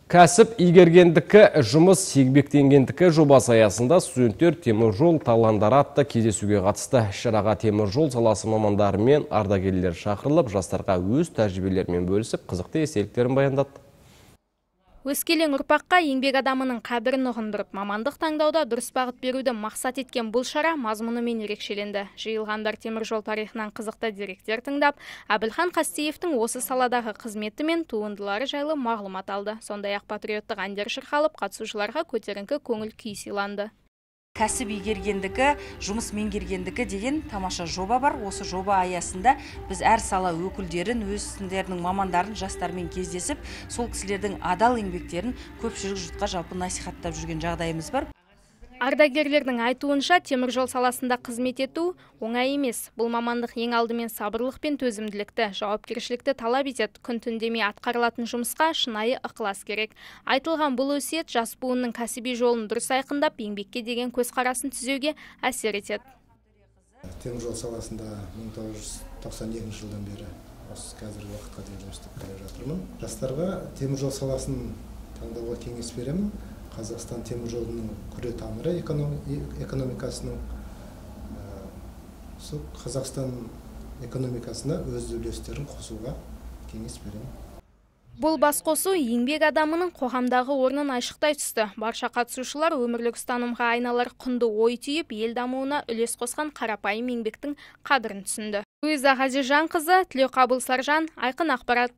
Кәсіп игергендікі, жұмыс еңбектенгендікі жобасы аясында студенттер теміржол таландары атты кездесуге қатысты. Шараға теміржол саласы мамандары мен ардагерлер шақырылып, жастарға өз тәжірибелерімен бөлісіп, қызықты естеліктерін баяндады. Өскелең ұрпаққа еңбек адамының қадірін ұғындырып, мамандық таңдауда дұрыс бағыт беруді мақсат еткен бұл шара мазмұнымен ерекшеленді. Жиылғандар теміржол тарихынан қызықты деректер тыңдап, Әбілхан Қастеевтің осы саладағы қызметі мен туындылары жайлы мағлұмат алды. Сондай-ақ патриоттық әндер шырқалып, қатысушыларға көтеріңкі көңіл күй сыйланды. Кәсіп игергендікі, жұмыс меңгергендікі деген тамаша жоба бар. Осы жоба аясында біз әр сала өкілдерін, өз ісіндерінің мамандарын жастармен кездесіп, сол кісілердің адал еңбектерін көпшілік жұртқа жалпы насихаттап жүрген жағдайымыз бар. Ардагерлердің айтуынша, теміржол саласында қызмет ету оңай емес. Бұл мамандық ең алдымен сабырлық пен төзімділікті, жауапкершілікті талап етеді. Күн түн демей атқарылатын жұмысқа шынайы ықылас керек. Айтылған бұл өсиет жас буынның кәсіби жолын дұрыс айқындап, еңбекке деген көзқарасын түзеуге әсер етеді. Теміржол саласында 1992 жылдан бері осы қазіргі уақытқа дейін жұмыс істеп келе жатырмын. Жастарға теміржол саласын таңдауға кеңес беремін. Қазақстан теміржолының күре тамыры экономикасының, Қазақстан экономикасына өз үлестерін қосуға кеңес беремін. Бұл басқосу еңбек адамының қоғамдағы орнын айшықтай түсті. Барша қатысушылар өмірлік ұстанымға айналар құнды ой түйіп, ел дамуына үлес қосқан қарапайым еңбектің қадірін түсінді. Луиза Ғазижанқызы, Тілеуқабыл Саржан, Айқын ақпарат.